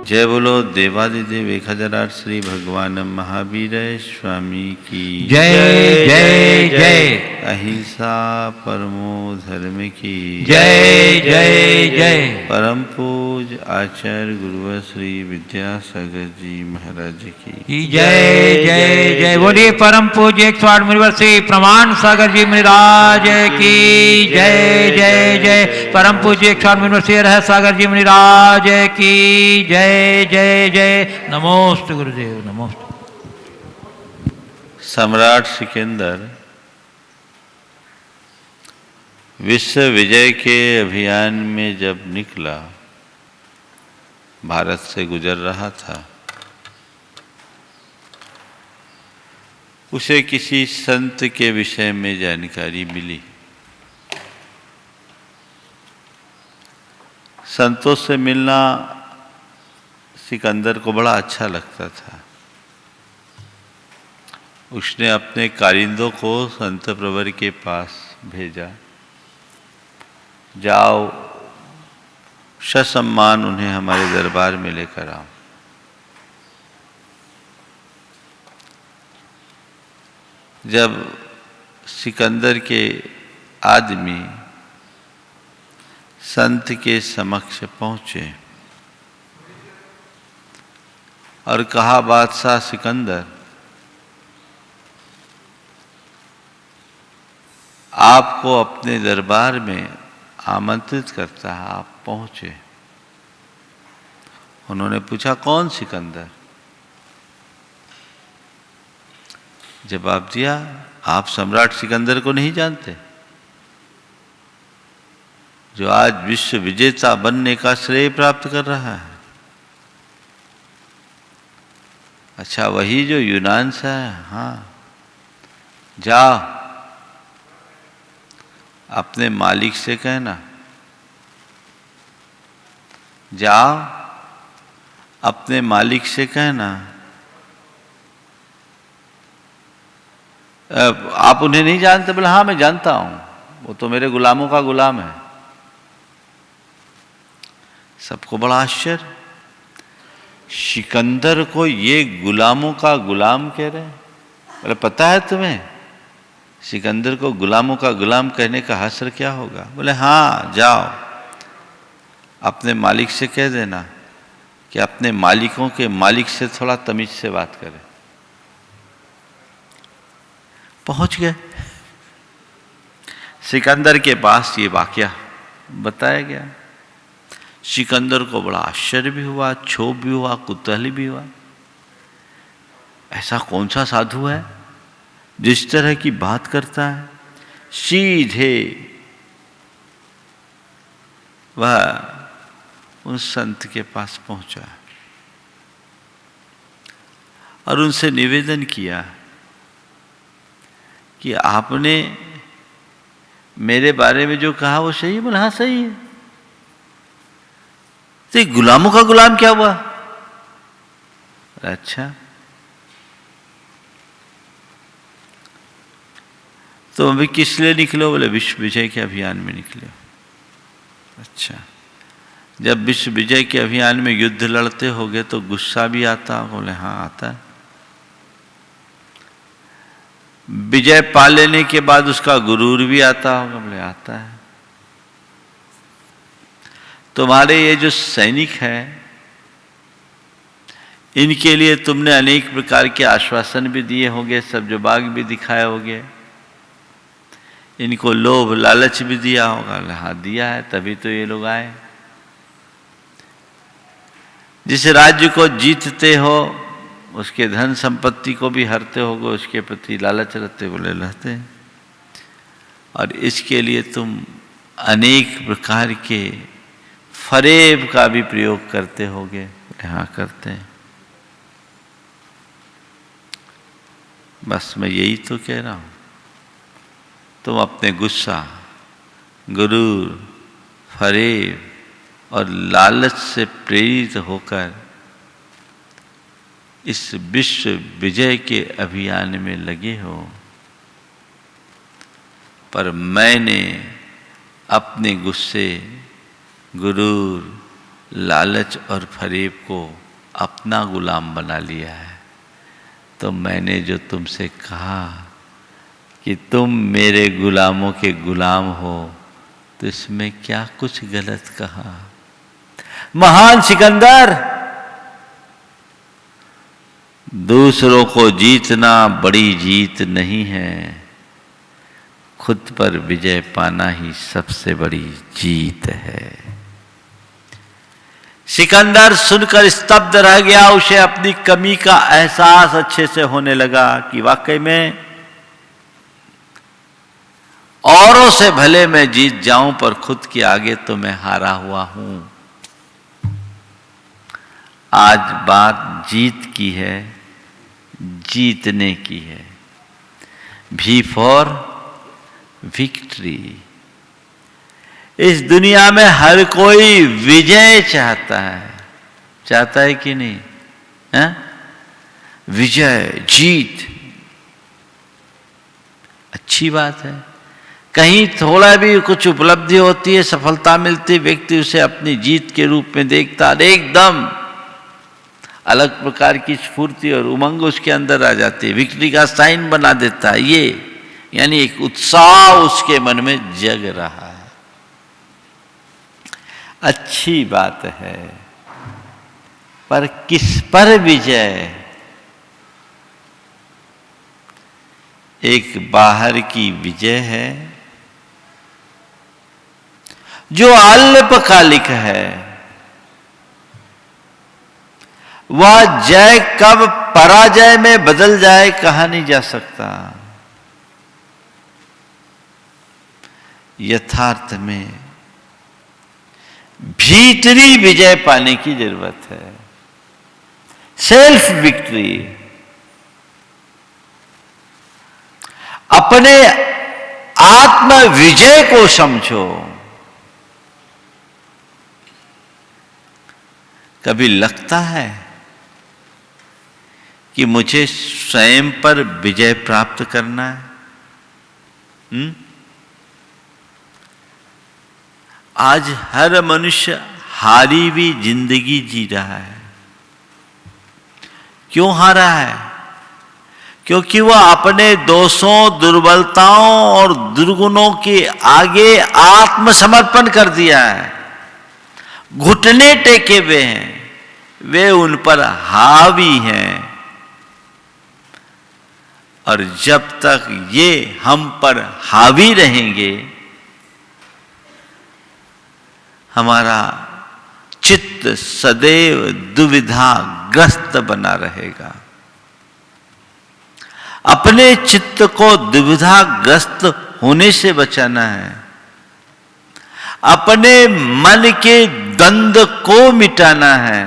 जय बोलो देवादिदेव 1008 श्री भगवान महावीर स्वामी की जय जय जय। अहिंसा परमो धर्म की जय जय जय। परम पूज आचार्य गुरुवर श्री विद्यासागर जी महाराज की जय जय जय। बोलिए परम पूज्य 108 मुनिवर श्री प्रमाण सागर जी महाराज की जय जय जय। परम पूज्य 108 मुनिवर श्री रह सागर जी महाराज की जय जय जय। नमोस्तु गुरुदेव नमोस्तु। सम्राट सिकंदर विश्व विजय के अभियान में जब निकला, भारत से गुजर रहा था, उसे किसी संत के विषय में जानकारी मिली। संतों से मिलना सिकंदर को बड़ा अच्छा लगता था। उसने अपने कारिंदों को संत प्रवर के पास भेजा, जाओ ससम्मान उन्हें हमारे दरबार में लेकर आओ। जब सिकंदर के आदमी संत के समक्ष पहुंचे और कहा, बादशाह सिकंदर, आपको अपने दरबार में आमंत्रित करता है, आप पहुंचे। उन्होंने पूछा, कौन सिकंदर? जवाब दिया, आप सम्राट सिकंदर को नहीं जानते, जो आज विश्व विजेता बनने का श्रेय प्राप्त कर रहा है। अच्छा, वही जो यूनान से है? हाँ, जाओ अपने मालिक से कहना, जाओ अपने मालिक से कहना। आप उन्हें नहीं जानते? बोले, हाँ मैं जानता हूं, वो तो मेरे गुलामों का गुलाम है। सबको बड़ा आश्चर्य, सिकंदर को ये गुलामों का गुलाम कह रहे हैं। बोले, पता है तुम्हें सिकंदर को गुलामों का गुलाम कहने का असर क्या होगा? बोले, हाँ जाओ अपने मालिक से कह देना कि अपने मालिकों के मालिक से थोड़ा तमीज से बात करें। पहुंच गए सिकंदर के पास, ये वाकया बताया गया। सिकंदर को बड़ा आश्चर्य भी हुआ, क्षोभ भी हुआ, कुतूहल भी हुआ। ऐसा कौन सा साधु है जिस तरह की बात करता है? सीधे वह उन संत के पास पहुंचा और उनसे निवेदन किया कि आपने मेरे बारे में जो कहा वो सही है? बोला, हाँ सही है। तो गुलामों का गुलाम क्या हुआ? अच्छा, तो अभी किस लिए निकले? बोले, विश्व विजय के अभियान में निकले। अच्छा, जब विश्व विजय के अभियान में युद्ध लड़ते होगे तो गुस्सा भी आता? बोले, हाँ आता है। विजय पा लेने के बाद उसका गुरूर भी आता होगा? बोले, आता है। तुम्हारे ये जो सैनिक हैं, इनके लिए तुमने अनेक प्रकार के आश्वासन भी दिए होंगे, सब्जबाग भी दिखाए होंगे, इनको लोभ लालच भी दिया होगा? हाँ दिया है, तभी तो ये लोग आए। जिस राज्य को जीतते हो उसके धन संपत्ति को भी हरते होगे, उसके प्रति लालच रहते? बोले, रहते हैं। और इसके लिए तुम अनेक प्रकार के फरेब का भी प्रयोग करते होगे? बोले, हाँ करते हैं। बस मैं यही तो कह रहा हूं, तुम अपने गुस्सा, गुरूर, फरेब और लालच से प्रेरित होकर इस विश्व विजय के अभियान में लगे हो, पर मैंने अपने गुस्से, गुरूर लालच और फरेब को अपना गुलाम बना लिया है। तो मैंने जो तुमसे कहा कि तुम मेरे गुलामों के गुलाम हो, तो इसमें क्या कुछ गलत कहा? महान सिकंदर, दूसरों को जीतना बड़ी जीत नहीं है, खुद पर विजय पाना ही सबसे बड़ी जीत है। सिकंदर सुनकर स्तब्ध रह गया। उसे अपनी कमी का एहसास अच्छे से होने लगा कि वाकई में औरों से भले मैं जीत जाऊं, पर खुद के आगे तो मैं हारा हुआ हूं। आज बात जीत की है, जीतने की है। भी फॉर विक्ट्री। इस दुनिया में हर कोई विजय चाहता है कि नहीं? है? विजय, जीत अच्छी बात है। कहीं थोड़ा भी कुछ उपलब्धि होती है, सफलता मिलती, व्यक्ति उसे अपनी जीत के रूप में देखता है। एकदम अलग प्रकार की स्फूर्ति और उमंग उसके अंदर आ जाती है, विक्ट्री का साइन बना देता है। ये यानी एक उत्साह उसके मन में जग रहा है। अच्छी बात है, पर किस पर विजय? एक बाहर की विजय है जो अल्पकालिक है। वह जय कब पराजय में बदल जाए कहा नहीं जा सकता। यथार्थ में भीतरी विजय पाने की जरूरत है, सेल्फ विक्ट्री। अपने आत्म विजय को समझो। कभी लगता है कि मुझे स्वयं पर विजय प्राप्त करना है? आज हर मनुष्य हारी हुई जिंदगी जी रहा है। क्यों हारा है? क्योंकि वह अपने दोषों, दुर्बलताओं और दुर्गुणों के आगे आत्मसमर्पण कर दिया है। घुटने टेके हुए हैं, वे उन पर हावी हैं। और जब तक ये हम पर हावी रहेंगे, हमारा चित्त सदैव दुविधाग्रस्त बना रहेगा। अपने चित्त को दुविधाग्रस्त होने से बचाना है। अपने मन के द्वंद्व को मिटाना है।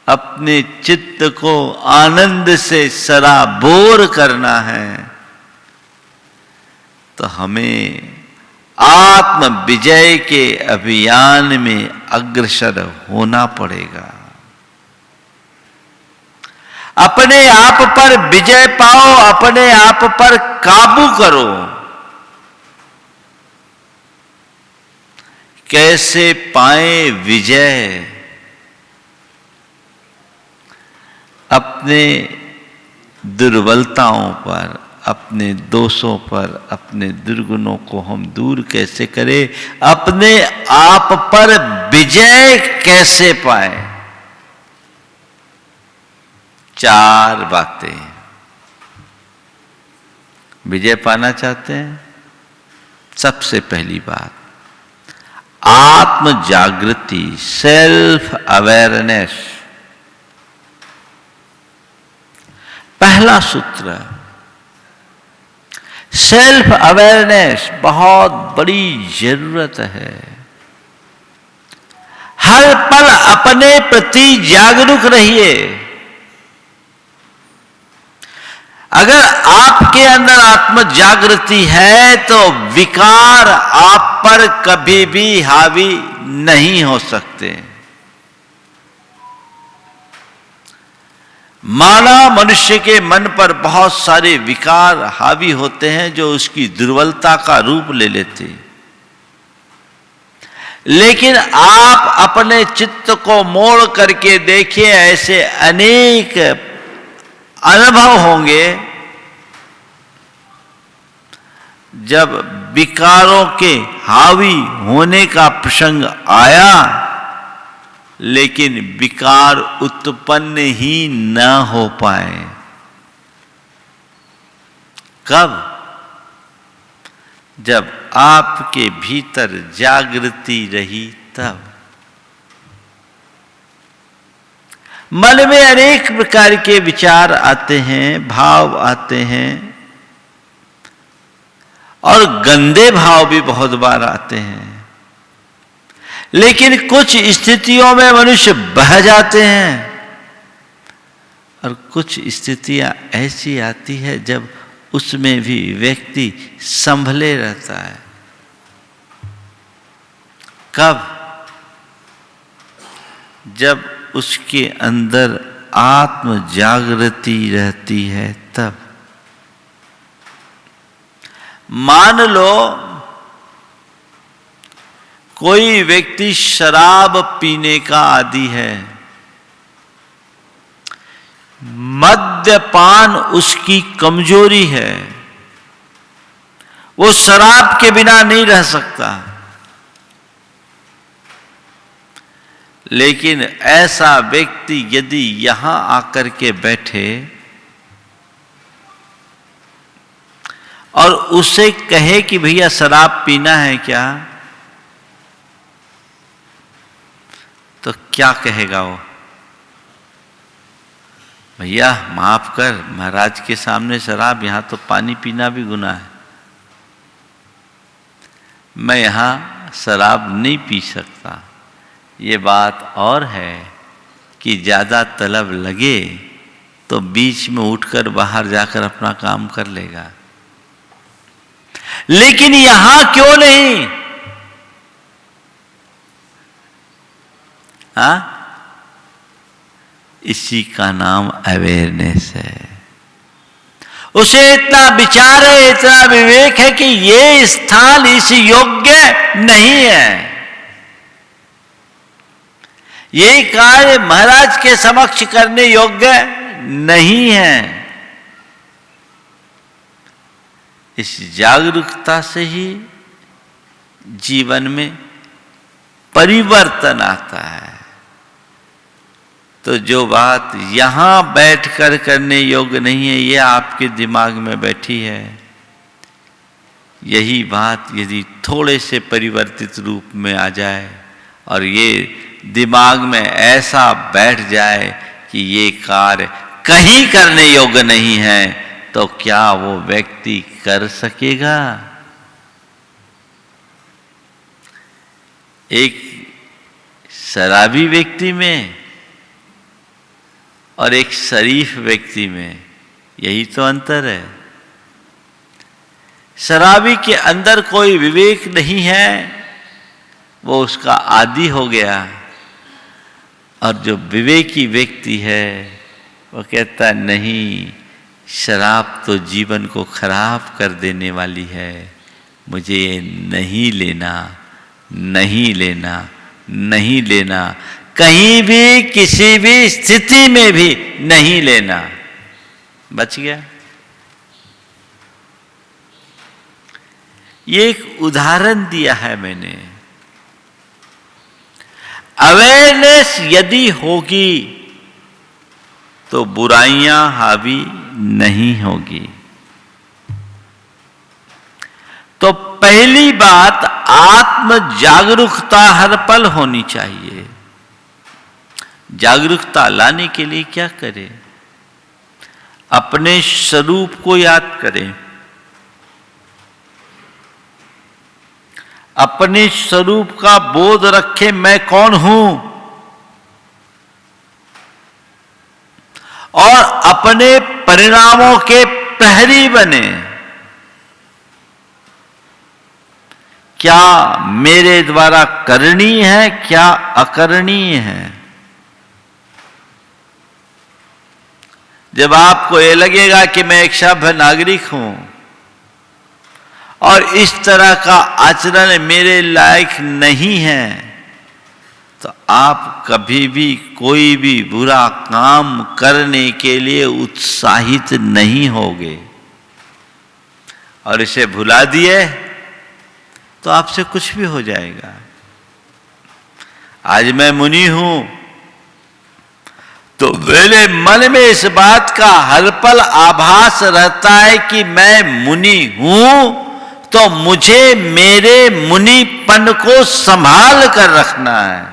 अपने चित्त को आनंद से सराबोर करना है। तो हमें आत्म विजय के अभियान में अग्रसर होना पड़ेगा। अपने आप पर विजय पाओ, अपने आप पर काबू करो। कैसे पाए विजय? अपने दुर्बलताओं पर, अपने दोषों पर, अपने दुर्गुणों को हम दूर कैसे करें? अपने आप पर विजय कैसे पाए? 4 बातें। विजय पाना चाहते हैं? सबसे पहली बात, आत्म जागृति, सेल्फ अवेयरनेस। पहला सूत्र, सेल्फ अवेयरनेस बहुत बड़ी जरूरत है। हर पल अपने प्रति जागरूक रहिए। अगर आपके अंदर आत्म जागृति है तो विकार आप पर कभी भी हावी नहीं हो सकते। मानव मनुष्य के मन पर बहुत सारे विकार हावी होते हैं जो उसकी दुर्बलता का रूप ले लेते। लेकिन आप अपने चित्त को मोड़ करके देखिए, ऐसे अनेक अनुभव होंगे जब विकारों के हावी होने का प्रसंग आया, लेकिन विकार उत्पन्न ही न हो पाए। कब? जब आपके भीतर जागृति रही तब। मन में अनेक प्रकार के विचार आते हैं, भाव आते हैं, और गंदे भाव भी बहुत बार आते हैं, लेकिन कुछ स्थितियों में मनुष्य बह जाते हैं, और कुछ स्थितियां ऐसी आती है जब उसमें भी व्यक्ति संभले रहता है। कब? जब उसके अंदर आत्म जागृति रहती है तब। मान लो कोई व्यक्ति शराब पीने का आदी है, मद्यपान उसकी कमजोरी है, वो शराब के बिना नहीं रह सकता। लेकिन ऐसा व्यक्ति यदि यहां आकर के बैठे और उसे कहे कि भैया शराब पीना है क्या, तो क्या कहेगा वो? भैया माफ कर, महाराज के सामने शराब, यहां तो पानी पीना भी गुनाह है, मैं यहां शराब नहीं पी सकता। ये बात और है कि ज्यादा तलब लगे तो बीच में उठकर बाहर जाकर अपना काम कर लेगा, लेकिन यहां क्यों नहीं? हाँ, इसी का नाम अवेयरनेस है। उसे इतना विचार है, इतना विवेक है कि ये स्थान इस योग्य नहीं है, ये कार्य महाराज के समक्ष करने योग्य नहीं है। इस जागरूकता से ही जीवन में परिवर्तन आता है। तो जो बात यहां बैठकर करने योग्य नहीं है, ये आपके दिमाग में बैठी है, यही बात यदि थोड़े से परिवर्तित रूप में आ जाए और ये दिमाग में ऐसा बैठ जाए कि ये कार्य कहीं करने योग्य नहीं है, तो क्या वो व्यक्ति कर सकेगा? एक शराबी व्यक्ति में और एक शरीफ व्यक्ति में यही तो अंतर है। शराबी के अंदर कोई विवेक नहीं है, वो उसका आदी हो गया, और जो विवेकी व्यक्ति है वो कहता नहीं, शराब तो जीवन को खराब कर देने वाली है, मुझे ये नहीं लेना, नहीं लेना, नहीं लेना, कहीं भी किसी भी स्थिति में भी नहीं लेना। बच गया। ये एक उदाहरण दिया है मैंने। अवेयरनेस यदि होगी तो बुराइयां हावी नहीं होगी। तो पहली बात, आत्म जागरूकता हर पल होनी चाहिए। जागरूकता लाने के लिए क्या करें? अपने स्वरूप को याद करें, अपने स्वरूप का बोध रखें, मैं कौन हूं, और अपने परिणामों के प्रहरी बने। क्या मेरे द्वारा करनीय है, क्या अकरणीय है? जब आपको ये लगेगा कि मैं एक सभ्य नागरिक हूं और और इस तरह का आचरण मेरे लायक नहीं है, तो आप कभी भी कोई भी बुरा काम करने के लिए उत्साहित नहीं होगे। और इसे भुला दिए तो आपसे कुछ भी हो जाएगा। आज मैं मुनि हूं तो मेरे मन में इस बात का हर पल आभास रहता है कि मैं मुनि हूं, तो मुझे मेरे मुनिपन को संभाल कर रखना है।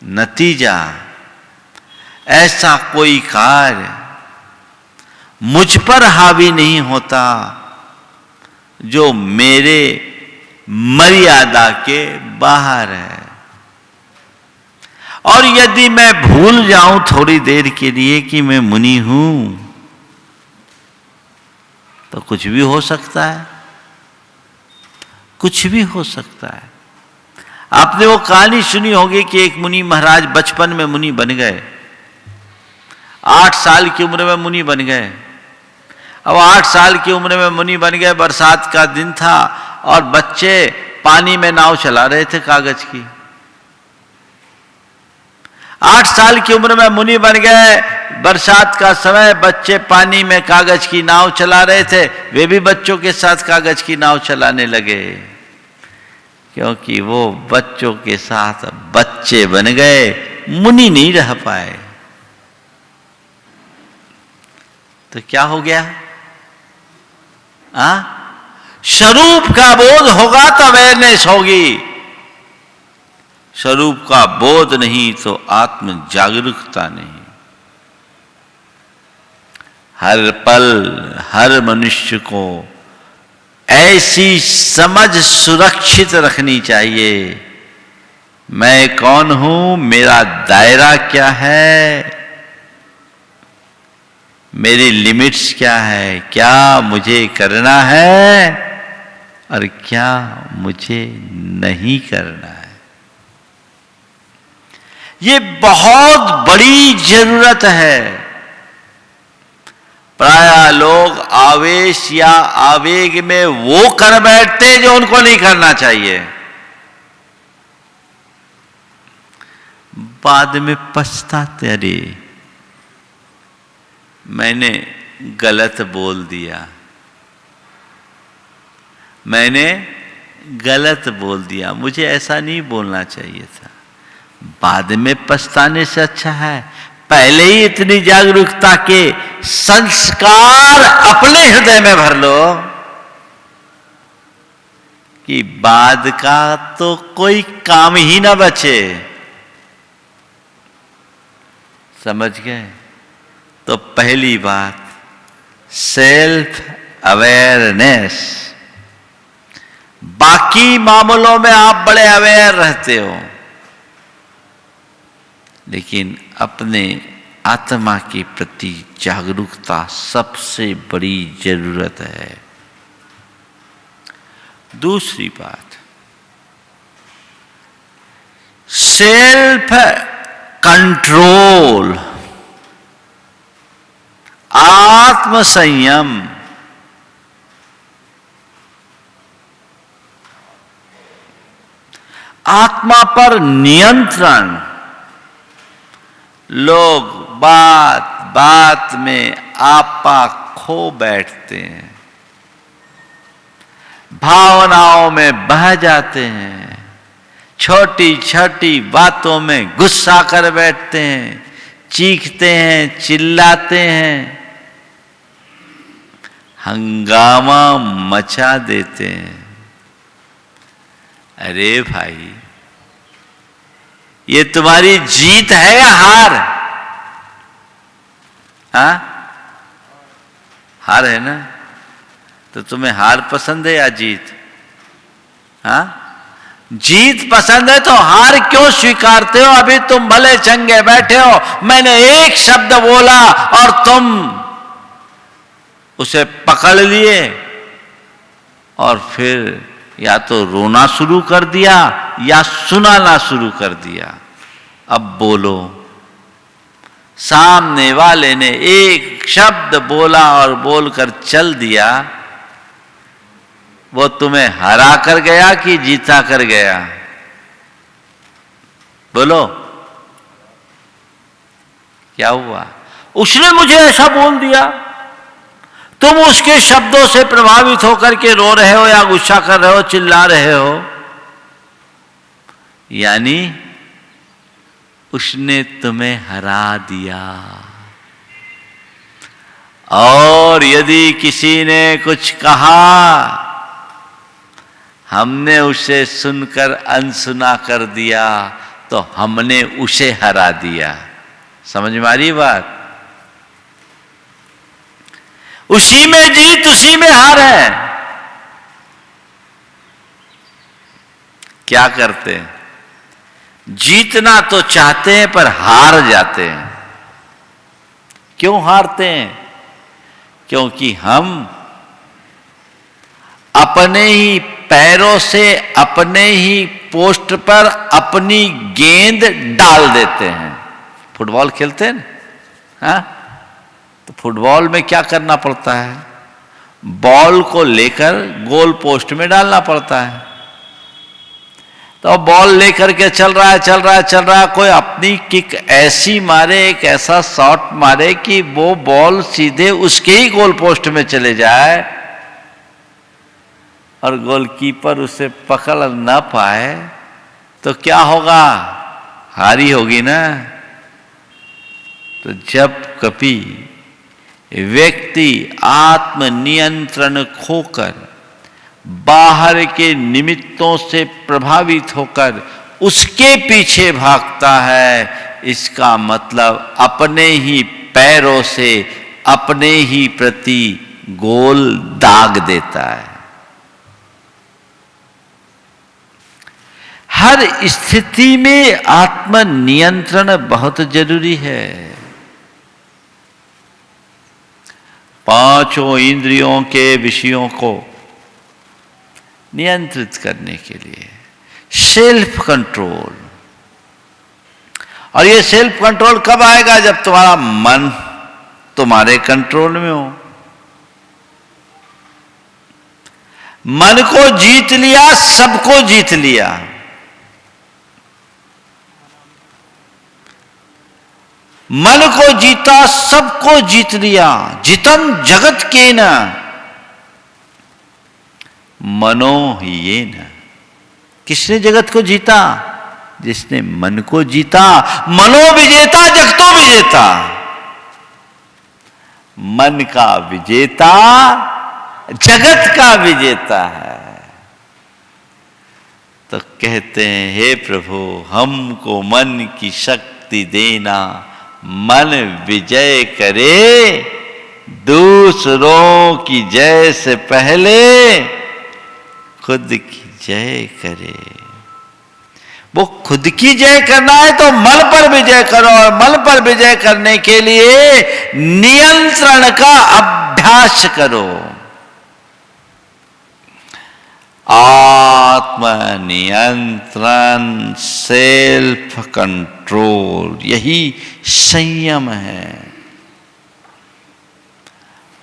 नतीजा, ऐसा कोई कार्य मुझ पर हावी नहीं होता जो मेरे मर्यादा के बाहर है। और यदि मैं भूल जाऊं थोड़ी देर के लिए कि मैं मुनि हूं, तो कुछ भी हो सकता है, कुछ भी हो सकता है। आपने वो कहानी सुनी होगी कि एक मुनि महाराज बचपन में मुनि बन गए, 8 साल की उम्र में मुनि बन गए। अब 8 साल की उम्र में मुनि बन गए, बरसात का दिन था और बच्चे पानी में नाव चला रहे थे कागज की। 8 साल की उम्र में मुनि बन गए, बरसात का समय, बच्चे पानी में कागज की नाव चला रहे थे। वे भी बच्चों के साथ कागज की नाव चलाने लगे, क्योंकि वो बच्चों के साथ बच्चे बन गए, मुनि नहीं रह पाए। तो क्या हो गया? स्वरूप का बोध होगा तो अवेयरनेस होगी, स्वरूप का बोध नहीं तो आत्म जागरूकता नहीं। हर पल हर मनुष्य को ऐसी समझ सुरक्षित रखनी चाहिए, मैं कौन हूं, मेरा दायरा क्या है, मेरी लिमिट्स क्या है, क्या मुझे करना है और क्या मुझे नहीं करना है। ये बहुत बड़ी जरूरत है। प्रायः लोग आवेश या आवेग में वो कर बैठते हैं जो उनको नहीं करना चाहिए, बाद में पछताते, अरे मैंने गलत बोल दिया, मैंने गलत बोल दिया, मुझे ऐसा नहीं बोलना चाहिए था। बाद में पछताने से अच्छा है पहले ही इतनी जागरूकता के संस्कार अपने हृदय में भर लो कि बाद का तो कोई काम ही ना बचे। समझ गए? तो पहली बात, सेल्फ अवेयरनेस। बाकी मामलों में आप बड़े अवेयर रहते हो, लेकिन अपने आत्मा के प्रति जागरूकता सबसे बड़ी जरूरत है। दूसरी बात, सेल्फ कंट्रोल, आत्म संयम। आत्मा पर नियंत्रण। लोग बात बात में आपा खो बैठते हैं, भावनाओं में बह जाते हैं, छोटी छोटी बातों में गुस्सा कर बैठते हैं, चीखते हैं, चिल्लाते हैं, हंगामा मचा देते हैं। अरे भाई, ये तुम्हारी जीत है या हार? हाँ, हार है ना? तो तुम्हें हार पसंद है या जीत? हाँ, जीत पसंद है तो हार क्यों स्वीकारते हो? अभी तुम भले चंगे बैठे हो, मैंने एक शब्द बोला और तुम उसे पकड़ लिए और फिर या तो रोना शुरू कर दिया या सुनाना शुरू कर दिया। अब बोलो, सामने वाले ने एक शब्द बोला और बोलकर चल दिया, वो तुम्हें हरा कर गया कि जीता कर गया? बोलो क्या हुआ? उसने मुझे ऐसा बोल दिया, तुम उसके शब्दों से प्रभावित होकर के रो रहे हो या गुस्सा कर रहे हो, चिल्ला रहे हो, यानी उसने तुम्हें हरा दिया। और यदि किसी ने कुछ कहा, हमने उसे सुनकर अनसुना कर दिया, तो हमने उसे हरा दिया। समझ में आ रही बात? उसी में जीत उसी में हार है। क्या करते हैं? जीतना तो चाहते हैं पर हार जाते हैं। क्यों हारते हैं? क्योंकि हम अपने ही पैरों से अपने ही पोस्ट पर अपनी गेंद डाल देते हैं। फुटबॉल खेलते हैं ना, हाँ? तो फुटबॉल में क्या करना पड़ता है? बॉल को लेकर गोल पोस्ट में डालना पड़ता है। तो बॉल लेकर के चल रहा है, कोई अपनी किक ऐसी मारे, एक ऐसा शॉट मारे कि वो बॉल सीधे उसके ही गोल पोस्ट में चले जाए और गोलकीपर उसे पकड़ ना पाए, तो क्या होगा? हारी होगी ना। तो जब कभी व्यक्ति आत्मनियंत्रण खोकर बाहर के निमित्तों से प्रभावित होकर उसके पीछे भागता है, इसका मतलब अपने ही पैरों से अपने ही प्रति गोल दाग देता है। हर स्थिति में आत्मनियंत्रण बहुत जरूरी है। पांचों इंद्रियों के विषयों को नियंत्रित करने के लिए सेल्फ कंट्रोल। और ये सेल्फ कंट्रोल कब आएगा? जब तुम्हारा मन तुम्हारे कंट्रोल में हो। मन को जीत लिया, सबको जीत लिया। मन को जीता, सबको जीत लिया। जितम जगत के न मनो ये न। किसने जगत को जीता? जिसने मन को जीता। मनो विजेता जगतो विजेता। मन का विजेता जगत का विजेता है। तो कहते हैं, हे प्रभु हमको मन की शक्ति देना, मन विजय करे दूसरों की जय से पहले खुद की जय करे। वो खुद की जय करना है तो मन पर विजय करो, और मन पर विजय करने के लिए नियंत्रण का अभ्यास करो। आत्म नियंत्रण, सेल्फ कंट्रोल, यही संयम है।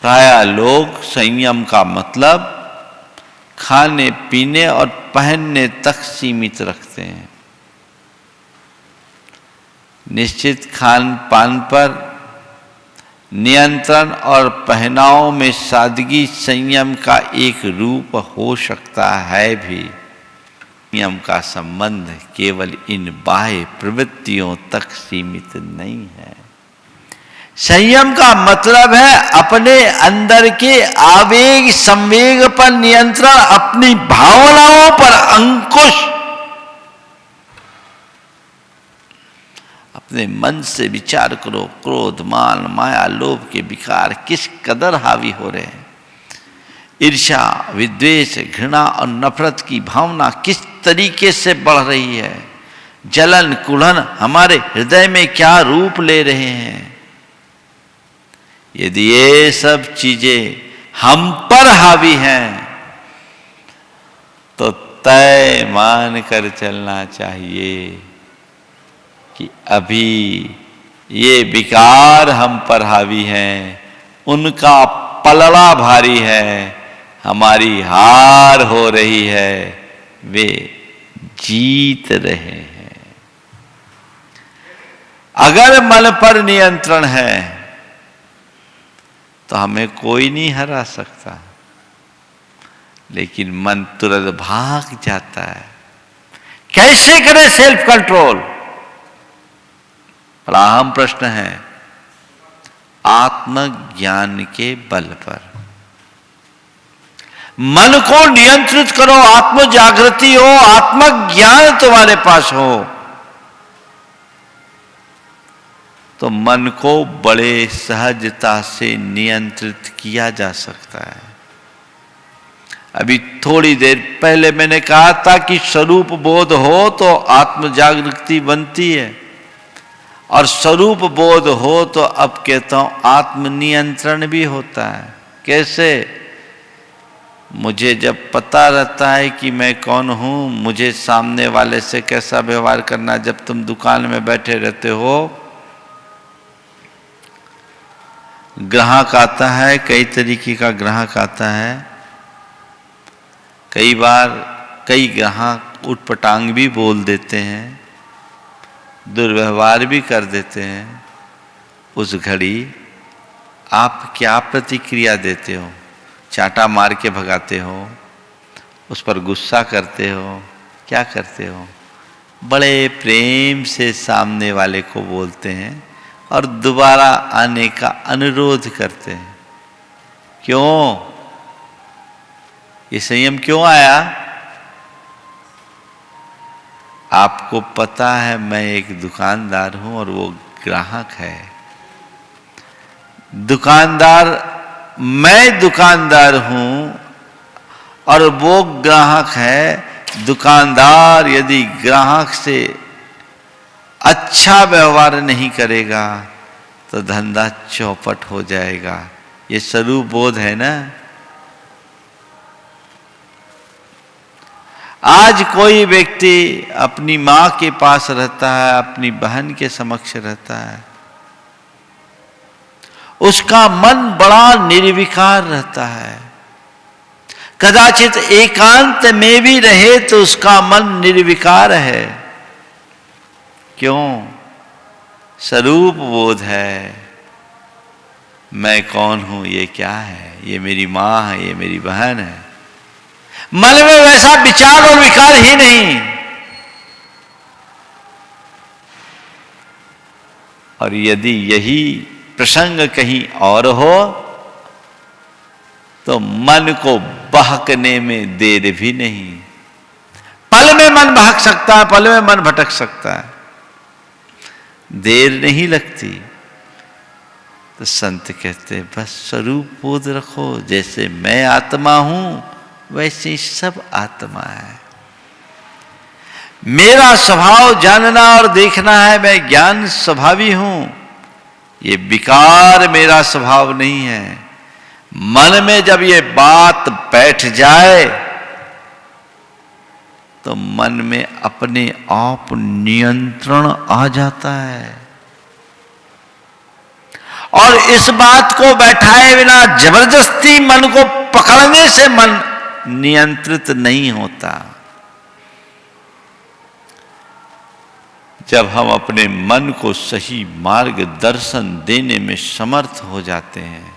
प्राय लोग संयम का मतलब खाने पीने और पहनने तक सीमित रखते हैं। निश्चित खान पान पर नियंत्रण और पहनाव में सादगी संयम का एक रूप हो सकता है भी। संयम का संबंध केवल इन बाह्य प्रवृत्तियों तक सीमित नहीं है। संयम का मतलब है अपने अंदर के आवेग संवेग पर नियंत्रण, अपनी भावनाओं पर अंकुश। अपने मन से विचार करो, क्रोध मान माया लोभ के विकार किस कदर हावी हो रहे हैं। ईर्ष्या विद्वेष घृणा और नफरत की भावना किस तरीके से बढ़ रही है। जलन कुढ़न हमारे हृदय में क्या रूप ले रहे हैं। यदि ये सब चीजें हम पर हावी हैं तो तय मान कर चलना चाहिए कि अभी ये विकार हम पर हावी हैं, उनका पलड़ा भारी है, हमारी हार हो रही है, वे जीत रहे हैं। अगर मन पर नियंत्रण है तो हमें कोई नहीं हरा सकता, लेकिन मन तुरंत भाग जाता है। कैसे करें सेल्फ कंट्रोल? बड़ा अहम प्रश्न है। आत्मज्ञान के बल पर मन को नियंत्रित करो, आत्म जागृति हो, आत्मज्ञान तुम्हारे पास हो, तो मन को बड़े सहजता से नियंत्रित किया जा सकता है। अभी थोड़ी देर पहले मैंने कहा था कि स्वरूप बोध हो तो आत्म जागृति बनती है, और स्वरूप बोध हो तो अब कहता हूं आत्मनियंत्रण भी होता है। कैसे? मुझे जब पता रहता है कि मैं कौन हूं, मुझे सामने वाले से कैसा व्यवहार करना। जब तुम दुकान में बैठे रहते हो, ग्राहक आता है, कई तरीके का ग्राहक आता है। कई बार कई ग्राहक उटपटांग भी बोल देते हैं, दुर्व्यवहार भी कर देते हैं। उस घड़ी आप क्या प्रतिक्रिया देते हो? चाटा मार के भगाते हो, उस पर गुस्सा करते हो, क्या करते हो? बड़े प्रेम से सामने वाले को बोलते हैं और दोबारा आने का अनुरोध करते हैं। क्यों? ये संयम क्यों आया? आपको पता है मैं एक दुकानदार हूं और वो ग्राहक है। मैं दुकानदार हूं और वो ग्राहक है। दुकानदार यदि ग्राहक से अच्छा व्यवहार नहीं करेगा तो धंधा चौपट हो जाएगा। ये स्वरूप बोध है ना। आज कोई व्यक्ति अपनी मां के पास रहता है, अपनी बहन के समक्ष रहता है, उसका मन बड़ा निर्विकार रहता है। कदाचित एकांत में भी रहे तो उसका मन निर्विकार है। क्यों? स्वरूप बोध है। मैं कौन हूं, ये क्या है, ये मेरी मां है, ये मेरी बहन है। मन में वैसा विचार और विकार ही नहीं। और यदि यही प्रसंग कहीं और हो तो मन को बहकने में देर भी नहीं। पल में मन बहक सकता है, पल में मन भटक सकता है, देर नहीं लगती। तो संत कहते हैं बस स्वरूप बोध रखो, जैसे मैं आत्मा हूं वैसे ही सब आत्मा है। मेरा स्वभाव जानना और देखना है, मैं ज्ञान स्वभावी हूं। ये विकार मेरा स्वभाव नहीं है। मन में जब ये बात बैठ जाए तो मन में अपने आप नियंत्रण आ जाता है। और इस बात को बैठाए बिना जबरदस्ती मन को पकड़ने से मन नियंत्रित नहीं होता। जब हम अपने मन को सही मार्गदर्शन देने में समर्थ हो जाते हैं,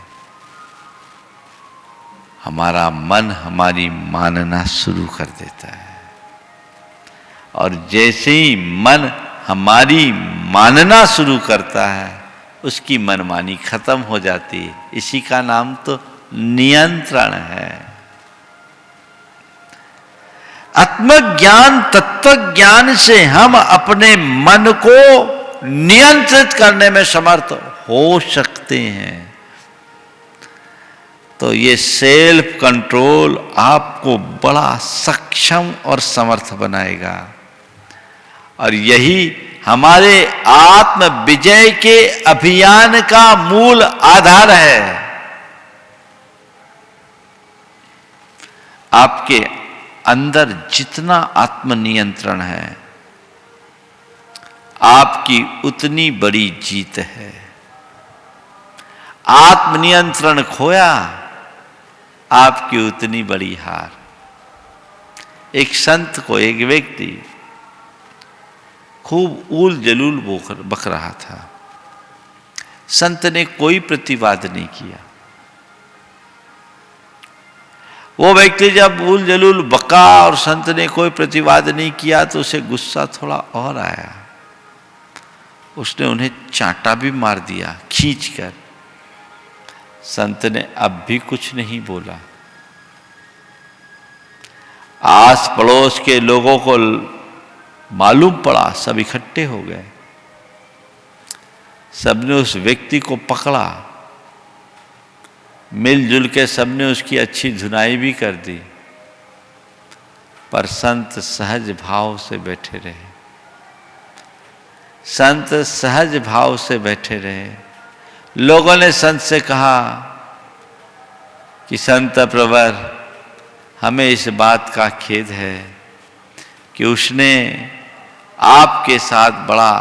हमारा मन हमारी मानना शुरू कर देता है। और जैसे ही मन हमारी मानना शुरू करता है, उसकी मनमानी खत्म हो जाती है। इसी का नाम तो नियंत्रण है। आत्मज्ञान, तत्वज्ञान से हम अपने मन को नियंत्रित करने में समर्थ हो सकते हैं। तो ये सेल्फ कंट्रोल आपको बड़ा सक्षम और समर्थ बनाएगा। और यही हमारे आत्म विजय के अभियान का मूल आधार है। आपके अंदर जितना आत्मनियंत्रण है, आपकी उतनी बड़ी जीत है। आत्मनियंत्रण खोया, आपकी उतनी बड़ी हार। एक संत को एक व्यक्ति खूब ऊल जलूल बक रहा था। संत ने कोई प्रतिवाद नहीं किया। वो व्यक्ति जब ऊल जलूल बका और संत ने कोई प्रतिवाद नहीं किया तो उसे गुस्सा थोड़ा और आया। उसने उन्हें चांटा भी मार दिया खींचकर। संत ने अब भी कुछ नहीं बोला। आस पड़ोस के लोगों को मालूम पड़ा, सब इकट्ठे हो गए। सबने उस व्यक्ति को पकड़ा, मिलजुल के सबने उसकी अच्छी धुनाई भी कर दी, पर संत सहज भाव से बैठे रहे। संत सहज भाव से बैठे रहे। लोगों ने संत से कहा कि संत प्रवर, हमें इस बात का खेद है कि उसने आपके साथ बड़ा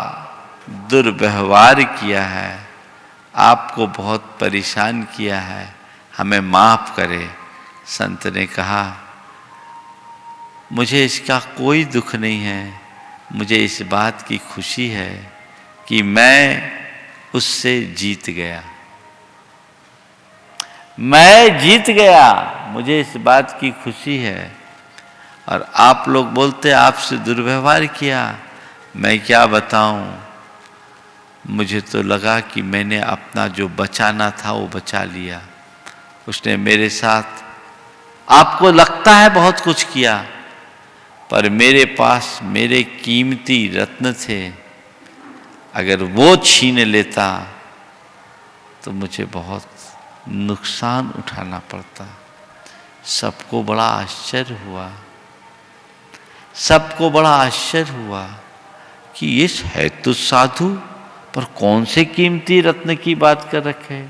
दुर्व्यवहार किया है, आपको बहुत परेशान किया है, हमें माफ करे। संत ने कहा, मुझे इसका कोई दुख नहीं है, मुझे इस बात की खुशी है कि मैं उससे जीत गया। मैं जीत गया, मुझे इस बात की खुशी है। और आप लोग बोलते आपसे दुर्व्यवहार किया, मैं क्या बताऊं, मुझे तो लगा कि मैंने अपना जो बचाना था वो बचा लिया। उसने मेरे साथ, आपको लगता है बहुत कुछ किया, पर मेरे पास मेरे कीमती रत्न थे, अगर वो छीन लेता तो मुझे बहुत नुकसान उठाना पड़ता। सबको बड़ा आश्चर्य हुआ, सबको बड़ा आश्चर्य हुआ कि ये है तो साधु, पर कौन से कीमती रत्न की बात कर रखे।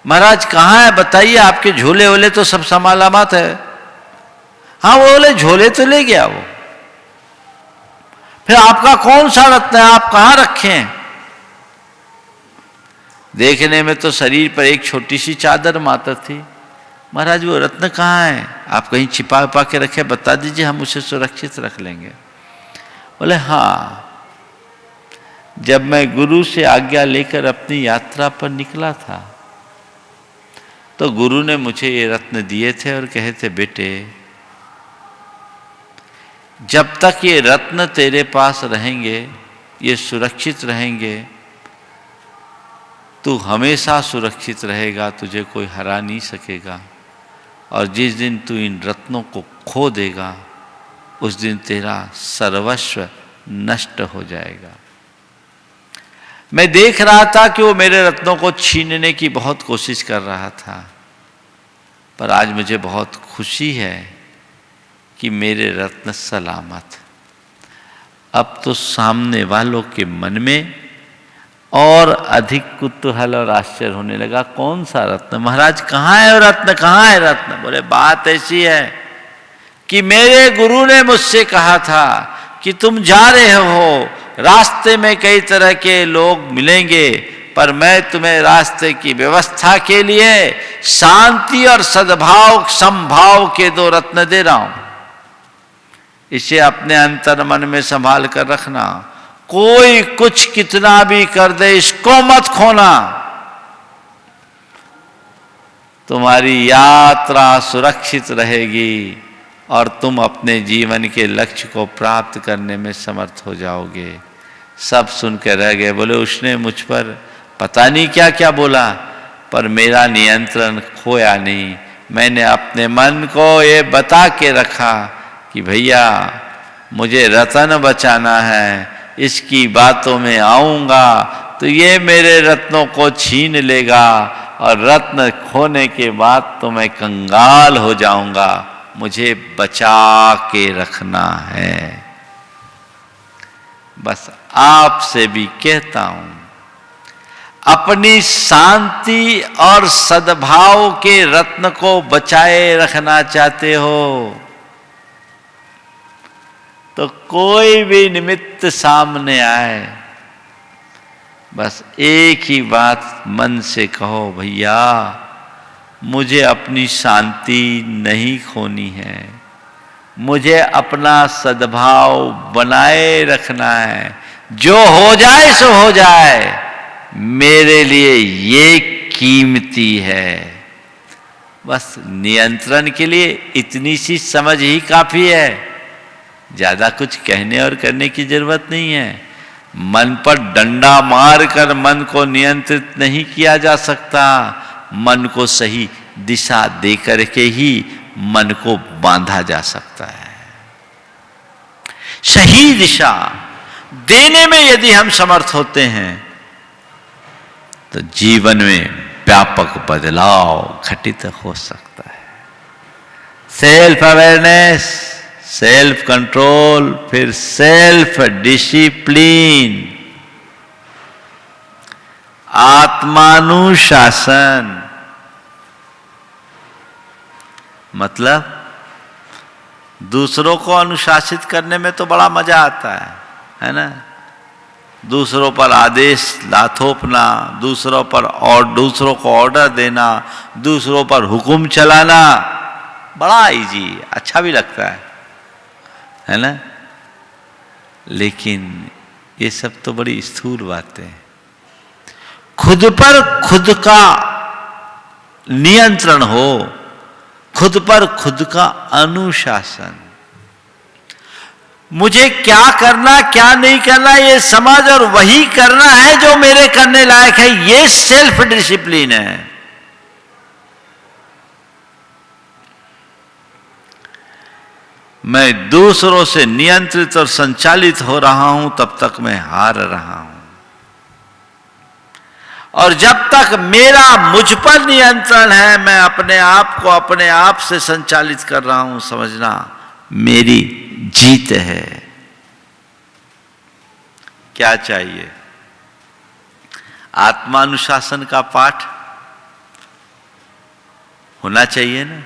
महाराज कहाँ है बताइए, आपके झोले वोले तो सब समालामत है। हाँ वो बोले झोले तो ले गया वो, फिर आपका कौन सा रत्न है, आप कहाँ रखे हैं? देखने में तो शरीर पर एक छोटी सी चादर मात्र थी। महाराज वो रत्न कहाँ है, आप कहीं छिपा उपा के रखे, बता दीजिए, हम उसे सुरक्षित रख लेंगे। बोले हाँ, जब मैं गुरु से आज्ञा लेकर अपनी यात्रा पर निकला था तो गुरु ने मुझे ये रत्न दिए थे और कहे थे, बेटे जब तक ये रत्न तेरे पास रहेंगे, ये सुरक्षित रहेंगे, तू हमेशा सुरक्षित रहेगा, तुझे कोई हरा नहीं सकेगा। और जिस दिन तू इन रत्नों को खो देगा, उस दिन तेरा सर्वस्व नष्ट हो जाएगा। मैं देख रहा था कि वो मेरे रत्नों को छीनने की बहुत कोशिश कर रहा था, पर आज मुझे बहुत खुशी है कि मेरे रत्न सलामत। अब तो सामने वालों के मन में और अधिक कुतूहल और आश्चर्य होने लगा, कौन सा रत्न महाराज, कहाँ है रत्न, कहाँ है रत्न? बोले बात ऐसी है कि मेरे गुरु ने मुझसे कहा था कि तुम जा रहे हो, रास्ते में कई तरह के लोग मिलेंगे, पर मैं तुम्हें रास्ते की व्यवस्था के लिए शांति और सद्भाव समभाव के 2 रत्न दे रहा हूं। इसे अपने अंतर मन में संभाल कर रखना। कोई कुछ कितना भी कर दे, इसको मत खोना। तुम्हारी यात्रा सुरक्षित रहेगी और तुम अपने जीवन के लक्ष्य को प्राप्त करने में समर्थ हो जाओगे। सब सुन के रह गए। बोले उसने मुझ पर पता नहीं क्या क्या बोला, पर मेरा नियंत्रण खोया नहीं। मैंने अपने मन को ये बता के रखा कि भैया मुझे रतन बचाना है, इसकी बातों में आऊंगा तो ये मेरे रत्नों को छीन लेगा और रत्न खोने के बाद तो मैं कंगाल हो जाऊंगा, मुझे बचा के रखना है। बस आपसे भी कहता हूं, अपनी शांति और सद्भाव के रत्न को बचाए रखना चाहते हो तो कोई भी निमित्त सामने आए, बस एक ही बात मन से कहो, भैया मुझे अपनी शांति नहीं खोनी है, मुझे अपना सद्भाव बनाए रखना है, जो हो जाए सो हो जाए, मेरे लिए ये कीमती है। बस नियंत्रण के लिए इतनी सी समझ ही काफी है, ज्यादा कुछ कहने और करने की जरूरत नहीं है। मन पर डंडा मारकर मन को नियंत्रित नहीं किया जा सकता, मन को सही दिशा देकर के ही मन को बांधा जा सकता है। सही दिशा देने में यदि हम समर्थ होते हैं तो जीवन में व्यापक बदलाव घटित हो सकता है। सेल्फ अवेयरनेस, सेल्फ कंट्रोल, फिर सेल्फ डिसिप्लिन, आत्मानुशासन। मतलब दूसरों को अनुशासित करने में तो बड़ा मजा आता है ना। दूसरों पर आदेश थोपना, दूसरों को ऑर्डर देना, दूसरों पर हुक्म चलाना बड़ा इजी, अच्छा भी लगता है ना। लेकिन ये सब तो बड़ी स्थूल बातें हैं। खुद पर खुद का नियंत्रण हो, खुद पर खुद का अनुशासन, मुझे क्या करना क्या नहीं करना ये समझ और वही करना है जो मेरे करने लायक है, ये सेल्फ डिसिप्लिन है। मैं दूसरों से नियंत्रित और संचालित हो रहा हूं तब तक मैं हार रहा हूं, और जब तक मेरा मुझ पर नियंत्रण है, मैं अपने आप को अपने आप से संचालित कर रहा हूं, समझना मेरी जीत है। क्या चाहिए? आत्मानुशासन का पाठ होना चाहिए ना।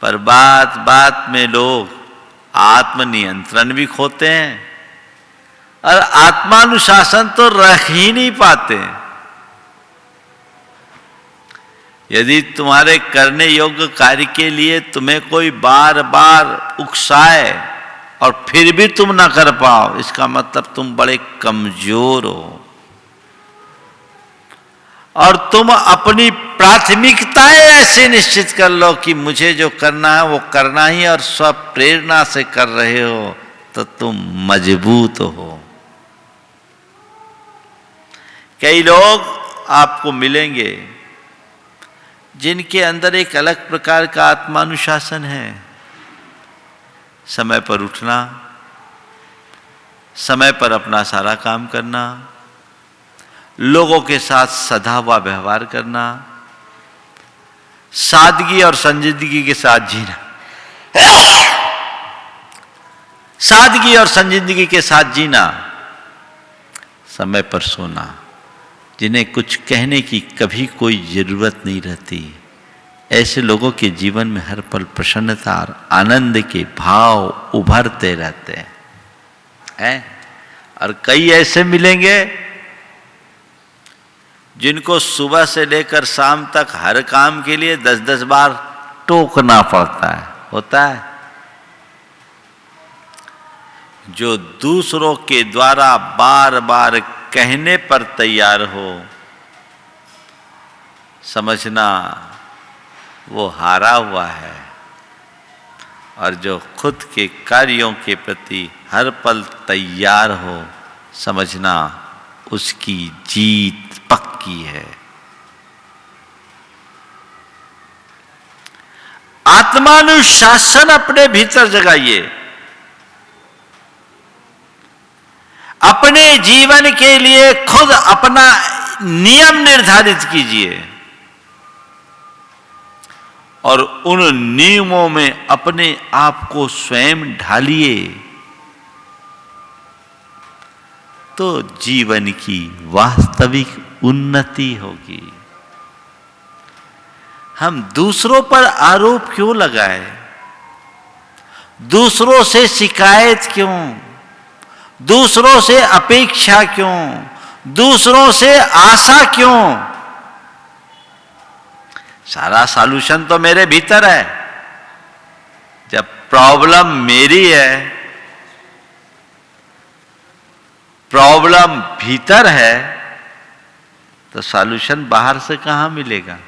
पर बात बात में लोग आत्मनियंत्रण भी खोते हैं और आत्मानुशासन तो रख ही नहीं पाते। यदि तुम्हारे करने योग्य कार्य के लिए तुम्हें कोई बार बार उकसाए और फिर भी तुम ना कर पाओ, इसका मतलब तुम बड़े कमजोर हो और तुम अपनी प्राथमिकताएं ऐसे निश्चित कर लो कि मुझे जो करना है वो करना ही, और स्व प्रेरणा से कर रहे हो तो तुम मजबूत हो। कई लोग आपको मिलेंगे जिनके अंदर एक अलग प्रकार का आत्मानुशासन है। समय पर उठना, समय पर अपना सारा काम करना, लोगों के साथ सधा हुआ व्यवहार करना, सादगी और संजीदगी के साथ जीना, सादगी और संजीदगी के साथ जीना, समय पर सोना, जिन्हें कुछ कहने की कभी कोई जरूरत नहीं रहती। ऐसे लोगों के जीवन में हर पल प्रसन्नता और आनंद के भाव उभरते रहते हैं। और कई ऐसे मिलेंगे जिनको सुबह से लेकर शाम तक हर काम के लिए 10-10 बार टोकना पड़ता है। होता है जो दूसरों के द्वारा बार बार कहने पर तैयार हो, समझना वो हारा हुआ है, और जो खुद के कार्यों के प्रति हर पल तैयार हो, समझना उसकी जीत पक्की है। आत्मानुशासन अपने भीतर जगाइए, अपने जीवन के लिए खुद अपना नियम निर्धारित कीजिए और उन नियमों में अपने आप को स्वयं ढालिए, तो जीवन की वास्तविक उन्नति होगी। हम दूसरों पर आरोप क्यों लगाए? दूसरों से शिकायत क्यों? दूसरों से अपेक्षा क्यों? दूसरों से आशा क्यों? सारा सॉल्यूशन तो मेरे भीतर है। जब प्रॉब्लम मेरी है, प्रॉब्लम भीतर है, तो सॉल्यूशन बाहर से कहां मिलेगा?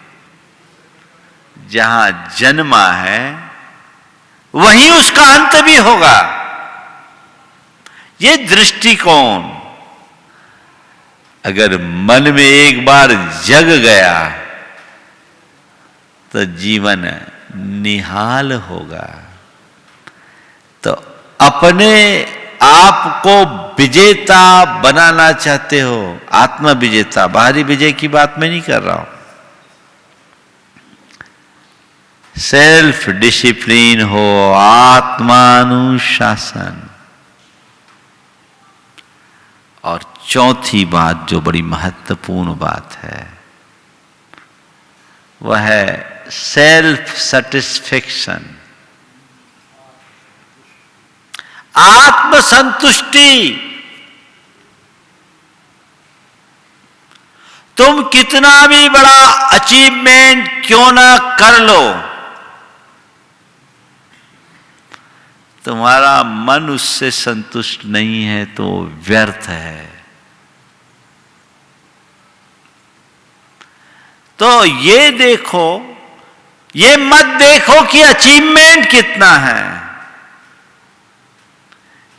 जहां जन्मा है वहीं उसका अंत भी होगा। ये दृष्टिकोण अगर मन में एक बार जग गया तो जीवन निहाल होगा। तो अपने आप को विजेता बनाना चाहते हो, आत्म विजेता, बाहरी विजय की बात मैं नहीं कर रहा हूं। सेल्फ डिसिप्लिन हो, आत्मानुशासन। और चौथी बात जो बड़ी महत्वपूर्ण बात है वह है सेल्फ सैटिस्फैक्शन, आत्मसंतुष्टि। तुम कितना भी बड़ा अचीवमेंट क्यों ना कर लो, तुम्हारा मन उससे संतुष्ट नहीं है तो व्यर्थ है। तो ये देखो, ये मत देखो कि अचीवमेंट कितना है,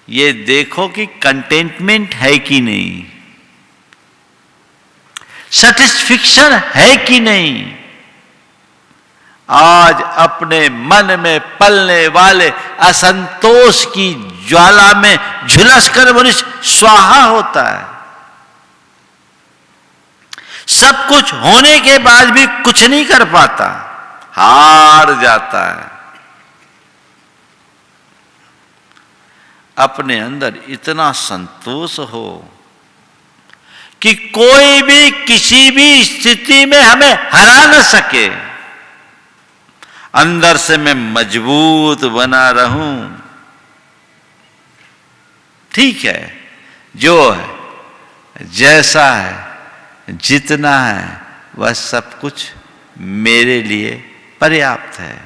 ये देखो कि कंटेंटमेंट है कि नहीं, सैटिस्फैक्शन है कि नहीं। आज अपने मन में पलने वाले असंतोष की ज्वाला में झुलसकर मनुष्य स्वाहा होता है। सब कुछ होने के बाद भी कुछ नहीं कर पाता, हार जाता है। अपने अंदर इतना संतोष हो कि कोई भी किसी भी स्थिति में हमें हरा न सके, अंदर से मैं मजबूत बना रहूं। ठीक है, जो है, जैसा है, जितना है, वह सब कुछ मेरे लिए पर्याप्त है।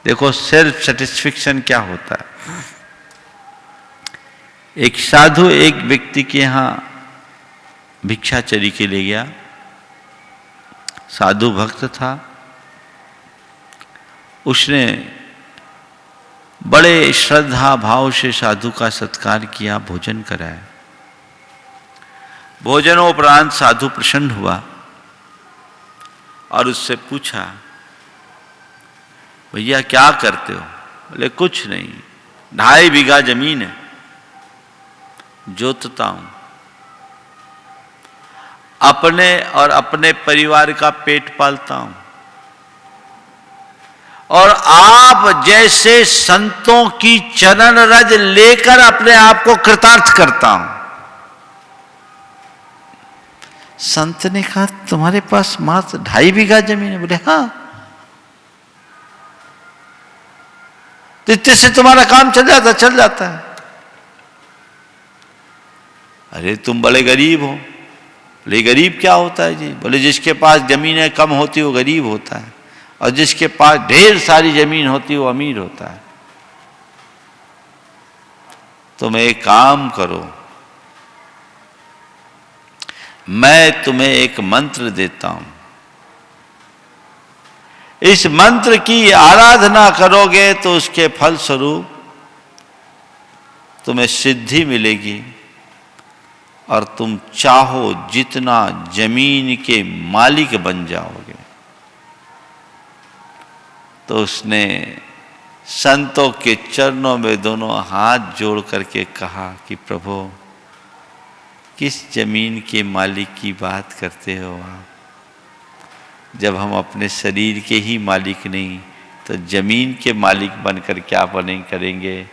देखो सेल्फ सेटिस्फैक्शन क्या होता है। एक साधु एक व्यक्ति के यहां भिक्षाचरी के लिए गया। साधु भक्त था। उसने बड़े श्रद्धा भाव से साधु का सत्कार किया, भोजन कराया। भोजनोपरांत साधु प्रसन्न हुआ और उससे पूछा, भैया क्या करते हो? बोले कुछ नहीं, 2.5 बीघा जमीन है, जोतता हूं, अपने और अपने परिवार का पेट पालता हूं, और आप जैसे संतों की चरण रज लेकर अपने आप को कृतार्थ करता हूं। संत ने कहा, तुम्हारे पास मात्र 2.5 बीघा जमीन है? बोले हाँ। तो इतने से तुम्हारा काम चल जाता है। अरे तुम बड़े गरीब हो। बोले गरीब क्या होता है जी? बोले जिसके पास जमीनें कम होती वो गरीब होता है, और जिसके पास ढेर सारी जमीन होती वो अमीर होता है। तुम एक काम करो, मैं तुम्हें एक मंत्र देता हूं, इस मंत्र की आराधना करोगे तो उसके फल स्वरूप तुम्हें सिद्धि मिलेगी और तुम चाहो जितना जमीन के मालिक बन जाओगे। तो उसने संतों के चरणों में दोनों हाथ जोड़ करके कहा कि प्रभु, किस जमीन के मालिक की बात करते हो आप? जब हम अपने शरीर के ही मालिक नहीं तो जमीन के मालिक बनकर क्या करेंगे?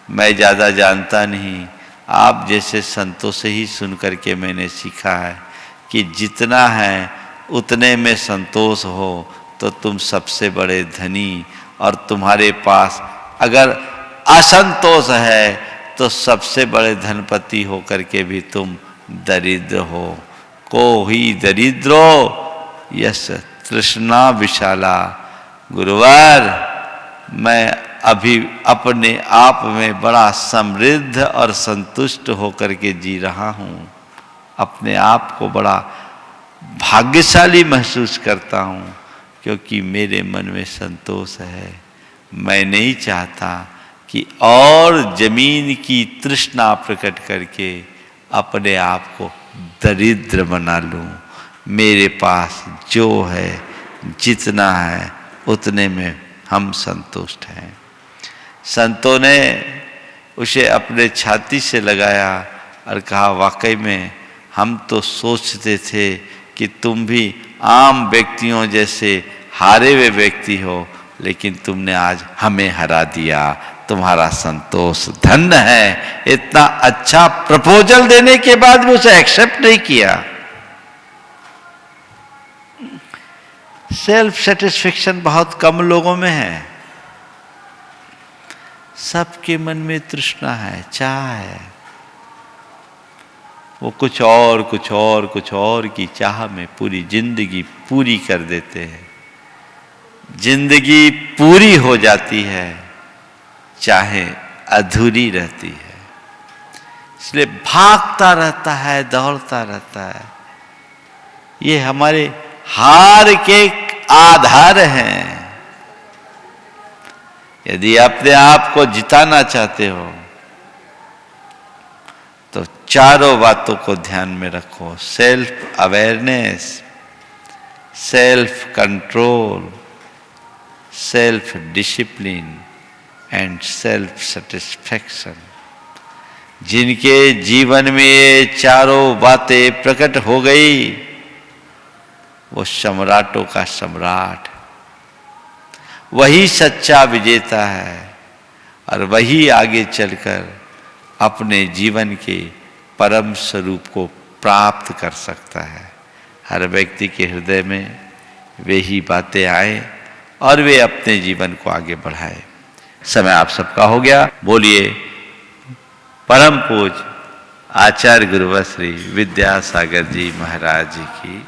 मैं ज़्यादा जानता नहीं, आप जैसे संतों से ही सुन करके मैंने सीखा है कि जितना है उतने में संतोष हो तो तुम सबसे बड़े धनी, और तुम्हारे पास अगर असंतोष है तो सबसे बड़े धनपति होकर के भी तुम दरिद्र हो। को ही दरिद्रो यस तृष्णा विशाला। गुरुवर, मैं अभी अपने आप में बड़ा समृद्ध और संतुष्ट होकर के जी रहा हूँ। अपने आप को बड़ा भाग्यशाली महसूस करता हूँ, क्योंकि मेरे मन में संतोष है। मैं नहीं चाहता कि और जमीन की तृष्णा प्रकट करके अपने आप को दरिद्र बना लूं। मेरे पास जो है, जितना है, उतने में हम संतुष्ट हैं। संतों ने उसे अपने छाती से लगाया और कहा, वाकई में हम तो सोचते थे कि तुम भी आम व्यक्तियों जैसे हारे हुए व्यक्ति हो, लेकिन तुमने आज हमें हरा दिया। तुम्हारा संतोष धन्य है। इतना अच्छा प्रपोजल देने के बाद भी उसे एक्सेप्ट नहीं किया। सेल्फ सेटिस्फेक्शन बहुत कम लोगों में है। सबके मन में तृष्णा है, चाह है। वो कुछ और की चाह में पूरी जिंदगी पूरी कर देते हैं। जिंदगी पूरी हो जाती है, चाहे अधूरी रहती है। इसलिए भागता रहता है, दौड़ता रहता है। ये हमारे हार के आधार हैं। यदि अपने आप को जिताना चाहते हो तो चारों बातों को ध्यान में रखो। Self awareness, self control, self discipline and self satisfaction. जिनके जीवन में ये चारों बातें प्रकट हो गई, वो सम्राटों का सम्राट, वही सच्चा विजेता है और वही आगे चलकर अपने जीवन के परम स्वरूप को प्राप्त कर सकता है। हर व्यक्ति के हृदय में वे ही बातें आए और वे अपने जीवन को आगे बढ़ाए। समय आप सबका हो गया। बोलिए परम पूज्य आचार्य गुरुवर श्री विद्यासागर जी महाराज जी की